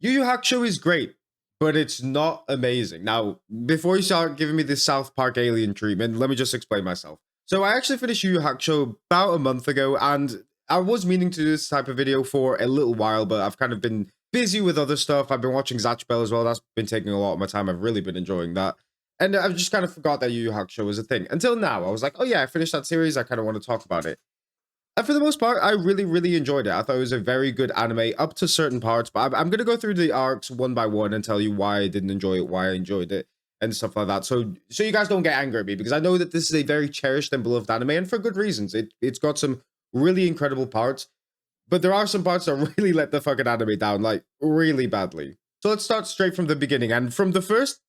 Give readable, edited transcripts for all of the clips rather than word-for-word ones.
Yu Yu Hakusho is great, but it's not amazing. Now, before you start giving me this South Park alien treatment, let me just explain myself. So I actually finished Yu Yu Hakusho about a month ago, and I was meaning to do this type of video for a little while, but I've kind of been busy with other stuff. I've been watching Zatch Bell as well. That's been taking a lot of my time. I've really been enjoying that. And I've just kind of forgot that Yu Yu Hakusho was a thing. Until now, I was like, oh yeah, I finished that series. I kind of want to talk about it. And for the most part, I really, really enjoyed it. I thought it was a very good anime up to certain parts, but I'm going to go through the arcs one by one and tell you why I didn't enjoy it, why I enjoyed it, and stuff like that. So you guys don't get angry at me, because I know that this is a very cherished and beloved anime, and for good reasons. It's got some really incredible parts, but there are some parts that really let the fucking anime down, like really badly. So let's start straight from the beginning. And from the first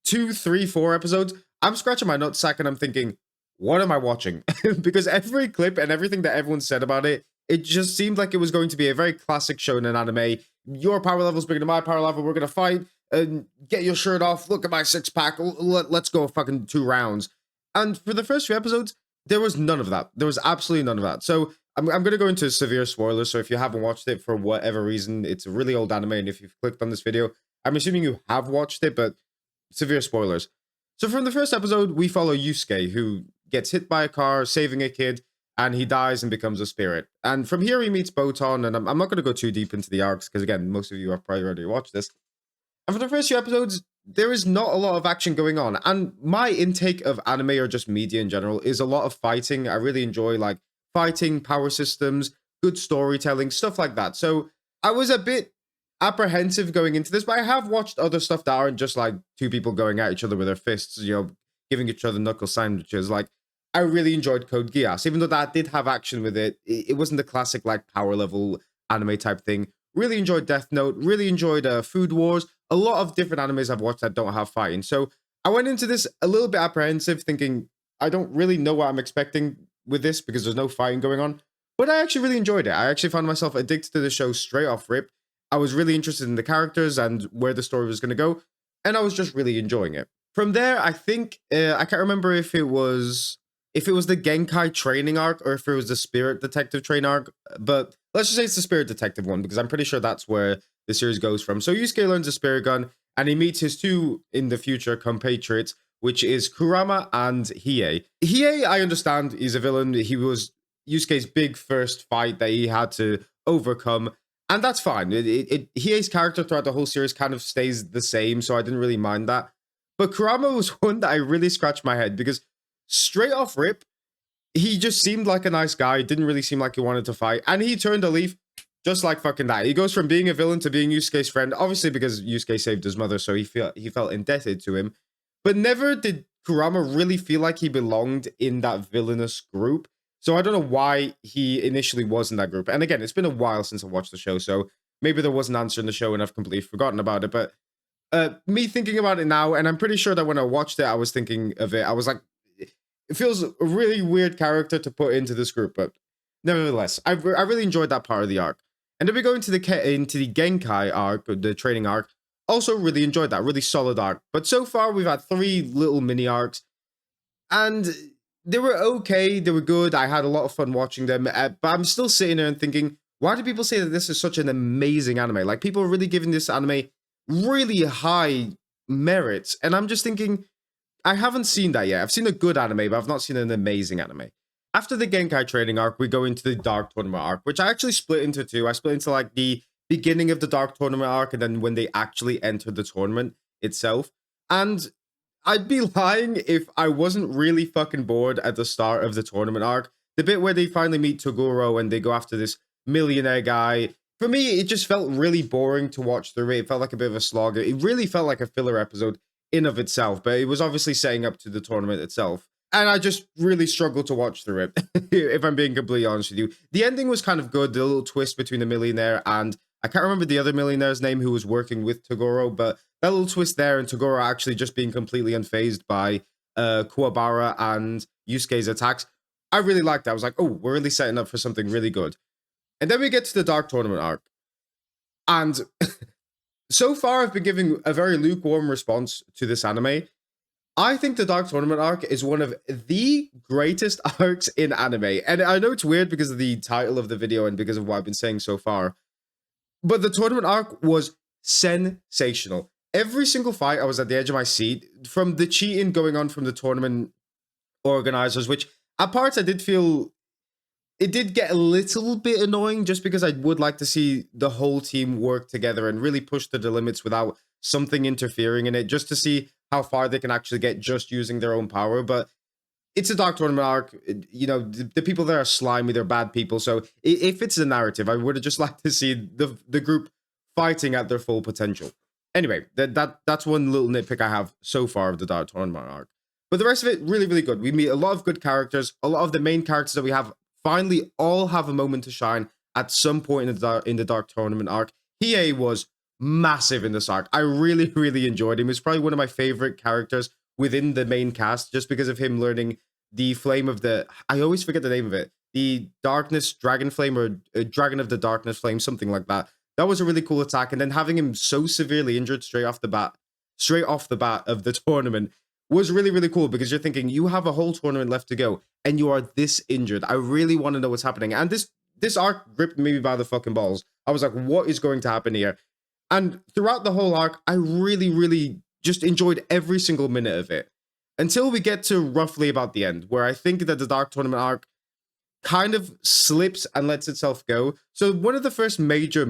2, 3, 4 episodes, I'm scratching my nutsack and I'm thinking, what am I watching? Because every clip and everything that everyone said about it, it just seemed like it was going to be a very classic shonen anime. Your power level's bigger than my power level. We're gonna fight and get your shirt off. Look at my six pack. Let's go fucking 2 rounds. And for the first few episodes, there was none of that. There was absolutely none of that. So I'm gonna go into severe spoilers. So if you haven't watched it for whatever reason, it's a really old anime, and if you've clicked on this video, I'm assuming you have watched it, but severe spoilers. So from the first episode, we follow Yusuke, who gets hit by a car, saving a kid, and he dies and becomes a spirit. And from here, he meets Botan, and I'm not going to go too deep into the arcs, because again, most of you have probably already watched this. And for the first few episodes, there is not a lot of action going on. And my intake of anime, or just media in general, is a lot of fighting. I really enjoy, like, fighting, power systems, good storytelling, stuff like that. So I was a bit apprehensive going into this, but I have watched other stuff that aren't just like 2 people going at each other with their fists, giving each other knuckle sandwiches. Like, I really enjoyed Code Geass, even though that did have action with it. It wasn't the classic like power level anime type thing. Really enjoyed Death Note. Really enjoyed Food Wars. A lot of different animes I've watched that don't have fighting. So I went into this a little bit apprehensive, thinking I don't really know what I'm expecting with this because there's no fighting going on. But I actually really enjoyed it. I actually found myself addicted to the show straight off rip. I was really interested in the characters and where the story was going to go, and I was just really enjoying it. From there, I think I can't remember if it was the Genkai training arc or if it was the Spirit Detective train arc, but let's just say it's the Spirit Detective one, because I'm pretty sure that's where the series goes from. So Yusuke learns a spirit gun, and he meets his 2 in the future compatriots, which is Kurama and Hiei. Hiei, I understand, is a villain. He was Yusuke's big first fight that he had to overcome. And that's fine. Hiei's character throughout the whole series kind of stays the same, so I didn't really mind that. But Kurama was one that I really scratched my head, because straight off rip, he just seemed like a nice guy, didn't really seem like he wanted to fight, and he turned a leaf just like fucking that. He goes from being a villain to being Yusuke's friend, obviously because Yusuke saved his mother, so he felt indebted to him. But never did Kurama really feel like he belonged in that villainous group. So I don't know why he initially was in that group. And again, it's been a while since I watched the show, so maybe there was an answer in the show and I've completely forgotten about it. But me thinking about it now, and I'm pretty sure that when I watched it, I was thinking of it. I was like, it feels a really weird character to put into this group, but nevertheless, I really enjoyed that part of the arc. And then we go into the Genkai arc, the training arc. Also really enjoyed that, really solid arc. But so far, we've had 3 little mini arcs, and they were okay, they were good. I had a lot of fun watching them, but I'm still sitting there and thinking, why do people say that this is such an amazing anime? Like, people are really giving this anime really high merits, and I'm just thinking, I haven't seen that yet. I've seen a good anime, but I've not seen an amazing anime. After the Genkai training arc, we go into the Dark Tournament arc, which I actually split into 2. I split into like the beginning of the Dark Tournament arc, and then when they actually enter the tournament itself. And I'd be lying if I wasn't really fucking bored at the start of the tournament arc. The bit where they finally meet Toguro and they go after this millionaire guy. For me, it just felt really boring to watch through it. It felt like a bit of a slog. It really felt like a filler episode in of itself, but it was obviously setting up to the tournament itself. And I just really struggled to watch through it, if I'm being completely honest with you. The ending was kind of good, the little twist between the millionaire and I can't remember the other millionaire's name who was working with Toguro, but that little twist there and Toguro actually just being completely unfazed by Kuwabara and Yusuke's attacks, I really liked that. I was like, oh, we're really setting up for something really good. And then we get to the Dark Tournament arc. And so far, I've been giving a very lukewarm response to this anime. I think the Dark Tournament arc is one of the greatest arcs in anime. And I know it's weird because of the title of the video and because of what I've been saying so far. But the tournament arc was sensational. Every single fight, I was at the edge of my seat. From the cheating going on from the tournament organizers, which at parts I did feel it did get a little bit annoying just because I would like to see the whole team work together and really push to the limits without something interfering in it, just to see how far they can actually get just using their own power. But it's a Dark Tournament arc. You know, the people there are slimy, they're bad people. So if it's a narrative, I would have just liked to see the group fighting at their full potential. Anyway, that's one little nitpick I have so far of the Dark Tournament arc. But the rest of it, really, really good. We meet a lot of good characters. A lot of the main characters that we have finally all have a moment to shine at some point in the Dark Tournament arc. Hiei was massive in this arc. I really, really enjoyed him. He's probably one of my favorite characters within the main cast, just because of him learning the flame of the... I always forget the name of it. The Darkness Dragon Flame, or Dragon of the Darkness Flame, something like that. That was a really cool attack. And then having him so severely injured straight off the bat of the tournament was really, really cool, because you're thinking, you have a whole tournament left to go, and you are this injured. I really want to know what's happening. And this arc gripped me by the fucking balls. I was like, what is going to happen here? And throughout the whole arc, I really, really just enjoyed every single minute of it. Until we get to roughly about the end, where I think that the Dark Tournament arc kind of slips and lets itself go. So one of the first major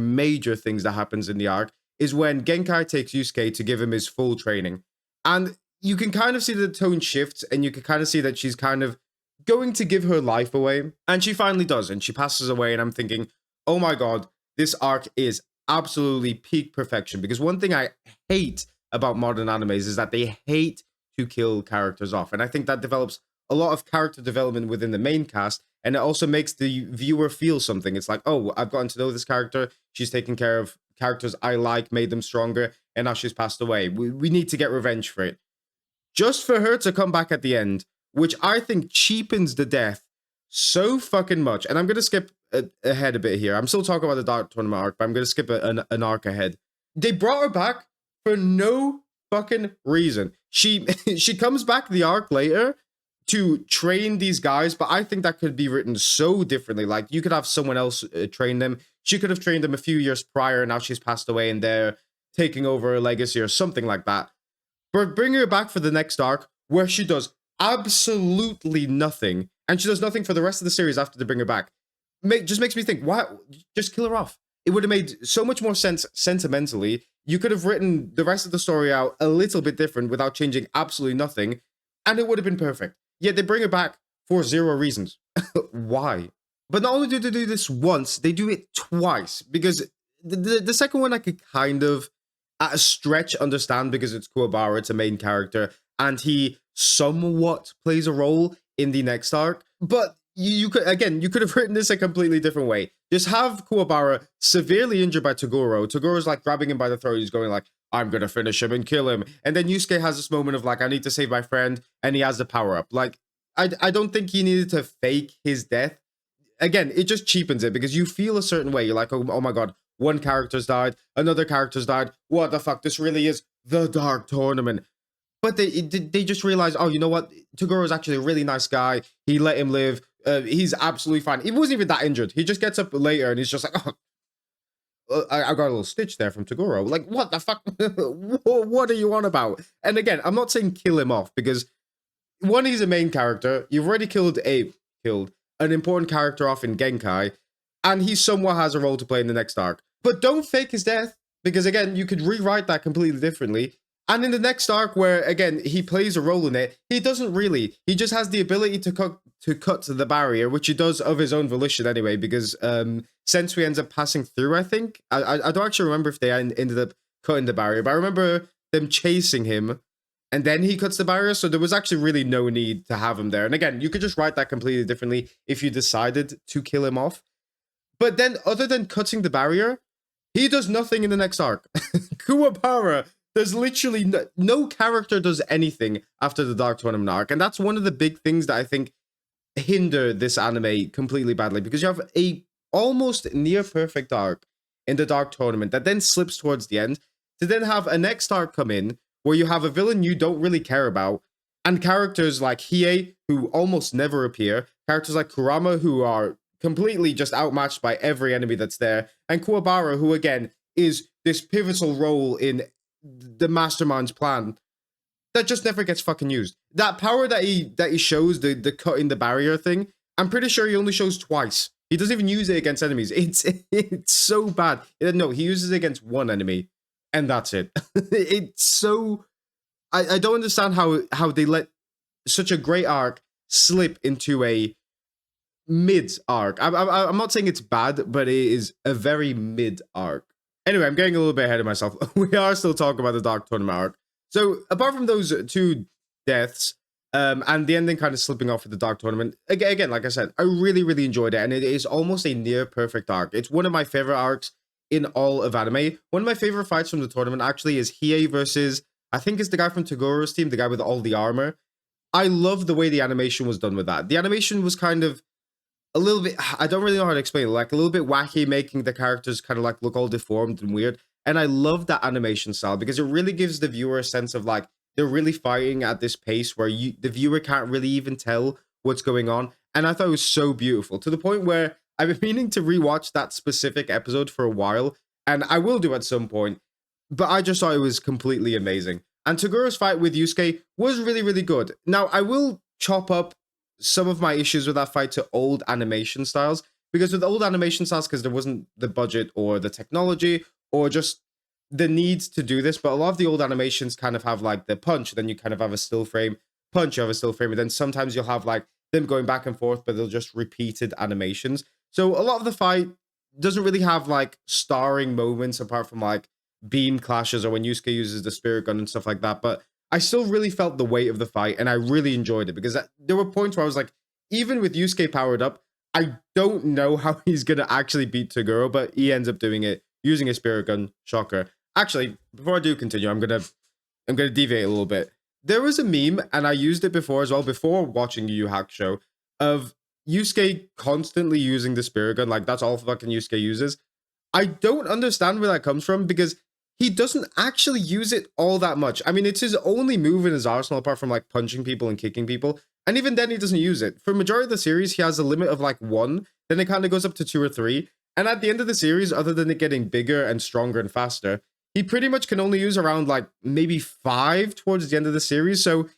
things that happens in the arc is when Genkai takes Yusuke to give him his full training. And you can kind of see the tone shifts, and you can kind of see that she's kind of going to give her life away. And she finally does, and she passes away, and I'm thinking, oh my god, this arc is absolutely peak perfection. Because one thing I hate about modern animes is that they hate to kill characters off. And I think that develops a lot of character development within the main cast, and it also makes the viewer feel something. It's like, oh, I've gotten to know this character, she's taken care of characters I like, made them stronger, and now she's passed away. We need to get revenge for it. Just for her to come back at the end, which I think cheapens the death so fucking much. And I'm going to skip ahead a bit here. I'm still talking about the Dark Tournament arc, but I'm going to skip an arc ahead. They brought her back for no fucking reason. She comes back the arc later to train these guys, but I think that could be written so differently. Like, you could have someone else train them. She could have trained them a few years prior, now she's passed away and they're taking over her legacy or something like that. But bring her back for the next arc, where she does absolutely nothing, and she does nothing for the rest of the series after they bring her back. Just makes me think, why? Just kill her off. It would have made so much more sense sentimentally. You could have written the rest of the story out a little bit different without changing absolutely nothing, and it would have been perfect. Yet they bring her back for zero reasons. Why? But not only do they do this once, they do it twice, because the second one I could kind of, at a stretch, understand, because it's Kuwabara, it's a main character, and he somewhat plays a role in the next arc. But you could have written this a completely different way. Just have Kuwabara severely injured by Toguro. Togoro's like grabbing him by the throat. He's going like, I'm gonna finish him and kill him. And then Yusuke has this moment of like, I need to save my friend, and he has the power up. Like, I don't think he needed to fake his death. Again, it just cheapens it, because you feel a certain way. You're like, oh my god, one character's died, another character's died. What the fuck? This really is the Dark Tournament. But they just realized, oh, you know what? Togoro's actually a really nice guy. He let him live. He's absolutely fine. He wasn't even that injured. He just gets up later and he's just like, oh, I got a little stitch there from Toguro. Like, what the fuck? What are you on about? And again, I'm not saying kill him off, because one, he's a main character. You've already killed an important character off in Genkai, and he somewhat has a role to play in the next arc. But don't fake his death, because again, you could rewrite that completely differently. And in the next arc, where again he plays a role in it, he doesn't really. He just has the ability to cut the barrier, which he does of his own volition anyway, because Sensui ends up passing through, I think. I don't actually remember if they ended up cutting the barrier, but I remember them chasing him, and then he cuts the barrier, so there was actually really no need to have him there. And again, you could just write that completely differently if you decided to kill him off. But then, other than cutting the barrier, he does nothing in the next arc. Kuwabara, there's literally no character does anything after the Dark Tournament arc, and that's one of the big things that I think hinder this anime completely badly, because you have a almost near perfect arc in the Dark Tournament that then slips towards the end, to then have a next arc come in where you have a villain you don't really care about, and characters like Hiei, who almost never appear, characters like Kurama, who are completely just outmatched by every enemy that's there, and Kuwabara, who again is this pivotal role in the mastermind's plan that just never gets fucking used. That power that he shows, the cutting the barrier thing, I'm pretty sure he only shows twice. He doesn't even use it against enemies. It's so bad. No, he uses it against one enemy, and that's it. It's so I don't understand how they let such a great arc slip into a mid arc. I'm not saying it's bad, but it is a very mid arc. Anyway, I'm getting a little bit ahead of myself. We are still talking about the Dark Tournament arc. So apart from those two deaths, and the ending kind of slipping off with the Dark Tournament, again, like I said, I really, really enjoyed it, and it is almost a near perfect arc. It's one of my favorite arcs in all of anime. One of my favorite fights from the tournament actually is Hiei versus, I think it's the guy from Togoro's team, the guy with all the armor. I love the way the animation was done with that. The animation was kind of a little bit, I don't really know how to explain it, like a little bit wacky, making the characters kind of like look all deformed and weird. And I love that animation style because it really gives the viewer a sense of like they're really fighting at this pace where the viewer can't really even tell what's going on. And I thought it was so beautiful to the point where I've been meaning to rewatch that specific episode for a while, and I will do at some point. But I just thought it was completely amazing. And Togoro's fight with Yusuke was really, really good. Now, I will chop up some of my issues with that fight to old animation styles, because with old animation styles, because there wasn't the budget or the technology or just the need to do this, but a lot of the old animations kind of have like the punch, then you kind of have a still frame, punch, you have a still frame, and then sometimes you'll have like them going back and forth, but they'll just repeated animations. So a lot of the fight doesn't really have like starring moments apart from like beam clashes or when Yusuke uses the spirit gun and stuff like that, but I still really felt the weight of the fight, and I really enjoyed it because there were points where I was like, even with Yusuke powered up, I don't know how he's going to actually beat Toguro, but he ends up doing it using a spirit gun. Shocker. Actually, before I do continue, I'm gonna deviate a little bit. There was a meme, and I used it before as well, before watching Yu Yu Hakusho, of Yusuke constantly using the spirit gun. Like, that's all fucking Yusuke uses. I don't understand where that comes from because he doesn't actually use it all that much. I mean, it's his only move in his arsenal apart from like punching people and kicking people. And even then, he doesn't use it. For majority of the series, he has a limit of like 1. Then it kind of goes up to 2 or 3. And at the end of the series, other than it getting bigger and stronger and faster, he pretty much can only use around like maybe 5 towards the end of the series. So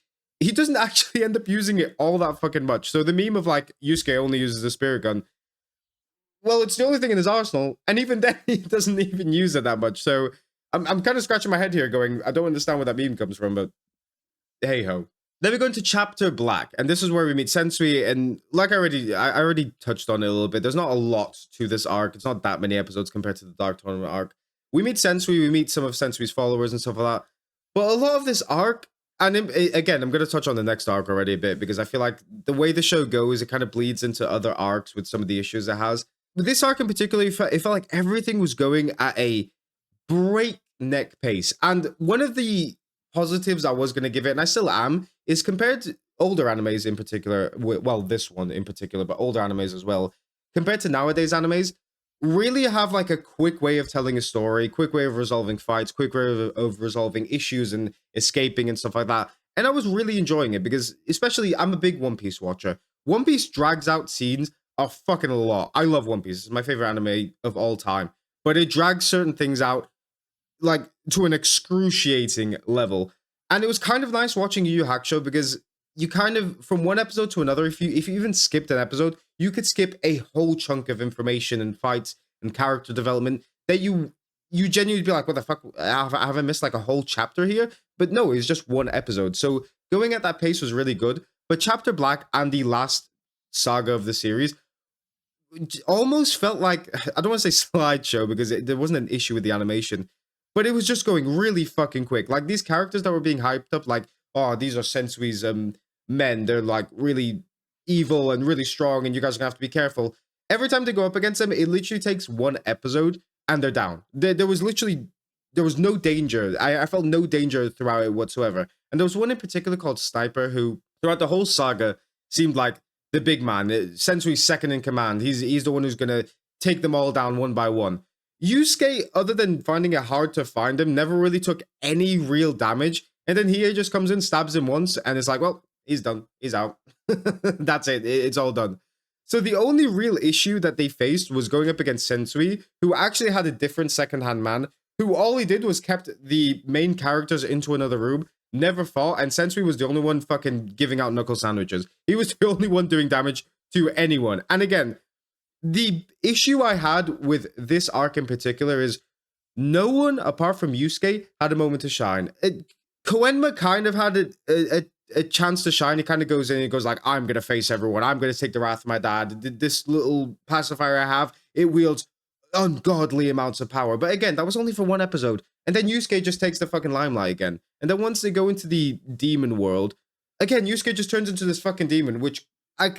he doesn't actually end up using it all that fucking much. So the meme of like Yusuke only uses a spirit gun, well, it's the only thing in his arsenal. And even then, he doesn't even use it that much. So I'm kind of scratching my head here going, I don't understand where that meme comes from, but hey ho. Then we go into Chapter Black, and this is where we meet Sensui, and like I already touched on it a little bit, there's not a lot to this arc. It's not that many episodes compared to the Dark Tournament arc. We meet Sensui, we meet some of Sensui's followers and stuff like that. But a lot of this arc, and again, I'm going to touch on the next arc already a bit, because I feel like the way the show goes, it kind of bleeds into other arcs with some of the issues it has. With this arc in particular, it felt like everything was going at a breakneck pace. And one of the positives I was going to give it, and I still am, is compared to older animes in particular, well, this one in particular, but older animes as well, compared to nowadays animes, really have like a quick way of telling a story, quick way of resolving fights, quick way of resolving issues and escaping and stuff like that. And I was really enjoying it because, especially, I'm a big One Piece watcher. One Piece drags out scenes a fucking lot. I love One Piece. It's my favorite anime of all time. But it drags certain things out like to an excruciating level. And it was kind of nice watching Yu Yu Hakusho because you kind of, from one episode to another, if you even skipped an episode, you could skip a whole chunk of information and fights and character development that you genuinely be like, what the fuck, have I missed like a whole chapter here? But no, it's just one episode. So going at that pace was really good. But Chapter Black and the last saga of the series almost felt like, I don't want to say slideshow because there wasn't an issue with the animation, but it was just going really fucking quick. Like these characters that were being hyped up, like, oh, these are Sensui's men. They're like really evil and really strong, and you guys are gonna have to be careful. Every time they go up against them, it literally takes one episode and they're down. There was no danger. I felt no danger throughout it whatsoever. And there was one in particular called Sniper who, throughout the whole saga, seemed like the big man. Sensui's second in command. He's the one who's gonna take them all down one by one. Yusuke, other than finding it hard to find him, never really took any real damage. And then Hiei just comes in, stabs him once, and it's like, well, he's done. He's out. That's it. It's all done. So the only real issue that they faced was going up against Sensui, who actually had a different second-hand man, who all he did was kept the main characters into another room, never fought, and Sensui was the only one fucking giving out knuckle sandwiches. He was the only one doing damage to anyone. And again, the issue I had with this arc in particular is no one apart from Yusuke had a moment to shine. Koenma kind of had a chance to shine. He kind of goes in and he goes like, I'm going to face everyone. I'm going to take the wrath of my dad. This little pacifier I have, it wields ungodly amounts of power. But again, that was only for one episode. And then Yusuke just takes the fucking limelight again. And then once they go into the demon world, again, Yusuke just turns into this fucking demon, which I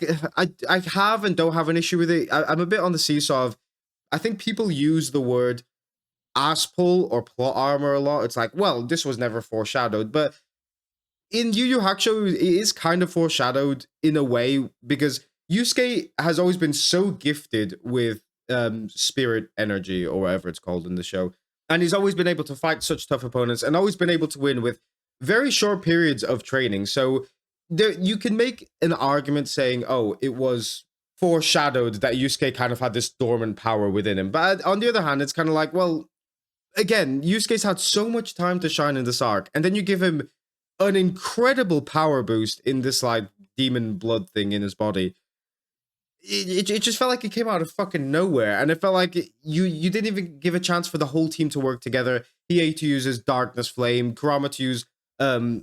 have and don't have an issue with it. I'm a bit on the seesaw of, I think people use the word ass pull or plot armor a lot. It's like, well, this was never foreshadowed. But in Yu Yu Hakusho, it is kind of foreshadowed in a way because Yusuke has always been so gifted with spirit energy or whatever it's called in the show. And he's always been able to fight such tough opponents and always been able to win with very short periods of training. So you can make an argument saying, oh, it was foreshadowed that Yusuke kind of had this dormant power within him. But on the other hand, it's kind of like, well, again, Yusuke's had so much time to shine in this arc, and then you give him an incredible power boost in this like demon blood thing in his body. It just felt like it came out of fucking nowhere, and it felt like you didn't even give a chance for the whole team to work together. Hiei to use his darkness flame, Kurama to use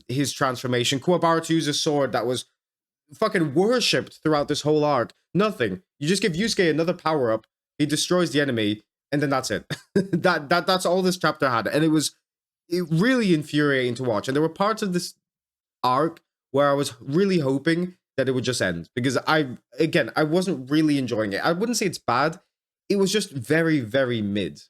his transformation, Kuwabara to use his sword that was fucking worshipped throughout this whole arc. Nothing. You just give Yusuke another power up, he destroys the enemy, and then that's it. That's all this chapter had, and it was really infuriating to watch. And there were parts of this arc where I was really hoping that it would just end because I wasn't really enjoying it. I wouldn't say it's bad. It was just very, very mid.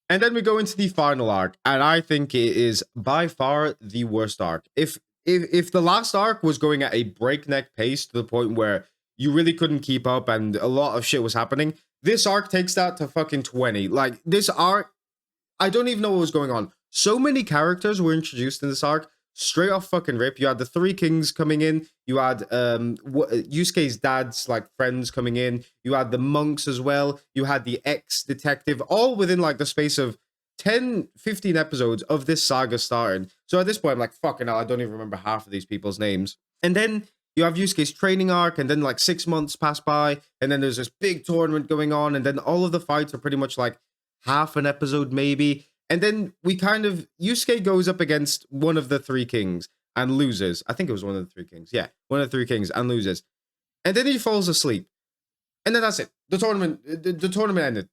And then we go into the final arc, and I think it is by far the worst arc. If the last arc was going at a breakneck pace to the point where you really couldn't keep up and a lot of shit was happening, this arc takes that to fucking 20. Like, this arc, I don't even know what was going on. So many characters were introduced in this arc, straight off fucking rip. You had the Three Kings coming in. You had Yusuke's dad's, like, friends coming in. You had the monks as well. You had the ex-detective, all within, like, the space of 10, 15 episodes of this saga starting. So at this point, I'm like, fucking hell, I don't even remember half of these people's names. And then you have Yusuke's training arc, and then like 6 months pass by, and then there's this big tournament going on, and then all of the fights are pretty much like half an episode maybe. And then Yusuke goes up against one of the Three Kings and loses. I think it was one of the Three Kings. Yeah, one of the Three Kings and loses. And then he falls asleep. And then that's it. The tournament ended.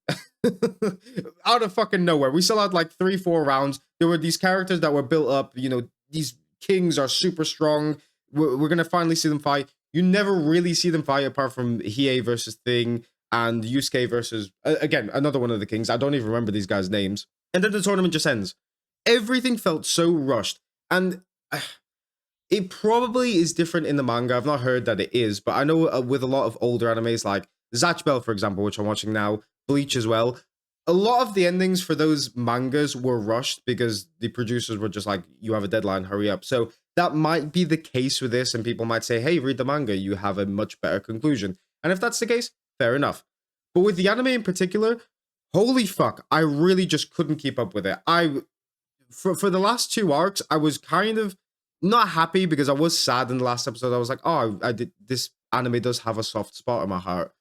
Out of fucking nowhere. We still had like 3-4 rounds. There were these characters that were built up. You know, these kings are super strong. We're going to finally see them fight. You never really see them fight apart from Hiei versus Thing and Yusuke versus, again, another one of the kings. I don't even remember these guys' names. And then the tournament just ends. Everything felt so rushed. And it probably is different in the manga. I've not heard that it is, but I know with a lot of older animes like Zatch Bell, for example, which I'm watching now, Bleach as well, a lot of the endings for those mangas were rushed because the producers were just like, you have a deadline, hurry up. So that might be the case with this, and people might say, hey, read the manga, you have a much better conclusion. And if that's the case, fair enough. But with the anime in particular, holy fuck, I really just couldn't keep up with it. For the last 2 arcs, I was kind of not happy because I was sad in the last episode. I was like, oh, this anime does have a soft spot in my heart.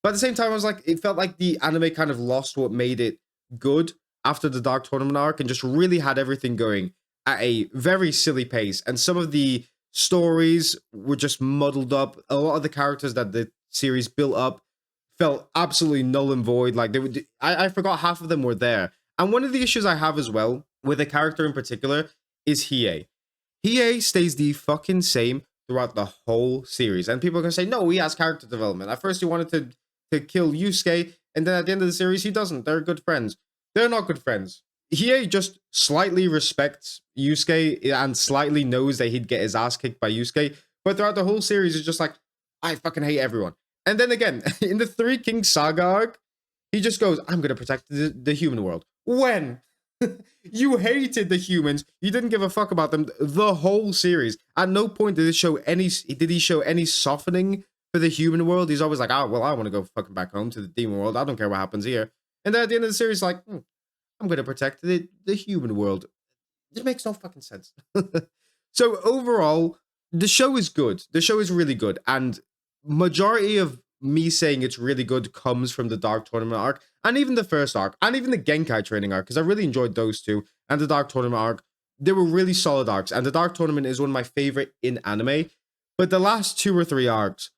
But at the same time, I was like, it felt like the anime kind of lost what made it good after the Dark Tournament arc and just really had everything going at a very silly pace. And some of the stories were just muddled up. A lot of the characters that the series built up felt absolutely null and void. Like, I forgot half of them were there. And one of the issues I have as well with a character in particular is Hiei. Hiei stays the fucking same throughout the whole series. And people are going to say, no, he has character development. At first, he wanted to kill Yusuke, and then at the end of the series, he doesn't. They're good friends. They're not good friends. Hiei just slightly respects Yusuke and slightly knows that he'd get his ass kicked by Yusuke, but throughout the whole series, it's just like, I fucking hate everyone. And then again, in the Three Kings Saga arc, he just goes, I'm going to protect the human world. When? You hated the humans. You didn't give a fuck about them the whole series. At no point did he show any softening for the human world. He's always like, oh, well, I want to go fucking back home to the demon world. I don't care what happens here. And then at the end of the series, like, I'm going to protect the human world. It makes no fucking sense. So overall, the show is good. The show is really good, and majority of me saying it's really good comes from the Dark Tournament arc, and even the first arc, and even the Genkai training arc, because I really enjoyed those two, and the Dark Tournament arc. They were really solid arcs, and the Dark Tournament is one of my favorite in anime. But the last 2 or 3 arcs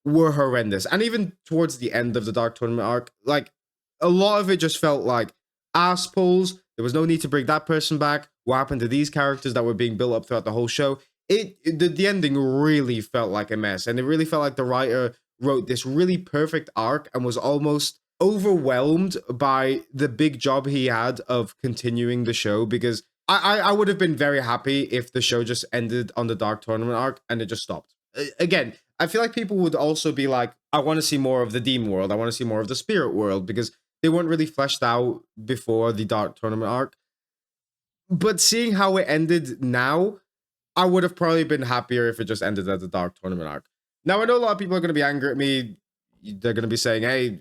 were horrendous, and even towards the end of the Dark Tournament arc, like a lot of it just felt like ass pulls. There was no need to bring that person back. What happened to these characters that were being built up throughout the whole show? The ending really felt like a mess, and it really felt like the writer wrote this really perfect arc and was almost overwhelmed by the big job he had of continuing the show, because I would have been very happy if the show just ended on the Dark Tournament arc and it just stopped. Again, I feel like people would also be like, I want to see more of the demon world. I want to see more of the spirit world, because they weren't really fleshed out before the Dark Tournament arc. But seeing how it ended now, I would have probably been happier if it just ended at the Dark Tournament arc. Now, I know a lot of people are going to be angry at me. They're going to be saying, hey,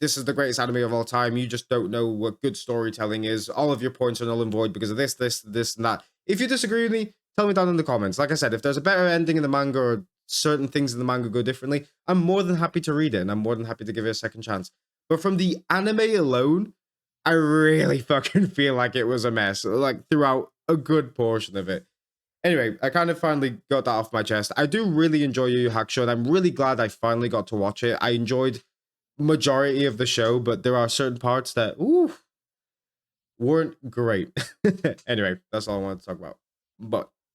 this is the greatest anime of all time. You just don't know what good storytelling is. All of your points are null and void because of this, and that. If you disagree with me, tell me down in the comments. Like I said, if there's a better ending in the manga or certain things in the manga go differently, I'm more than happy to read it, and I'm more than happy to give it a second chance. But from the anime alone, I really fucking feel like it was a mess, like throughout a good portion of it. Anyway, I kind of finally got that off my chest. I do really enjoy Yu Yu Hakusho, and I'm really glad I finally got to watch it. I enjoyed majority of the show, but there are certain parts that weren't great. Anyway, that's all I wanted to talk about. But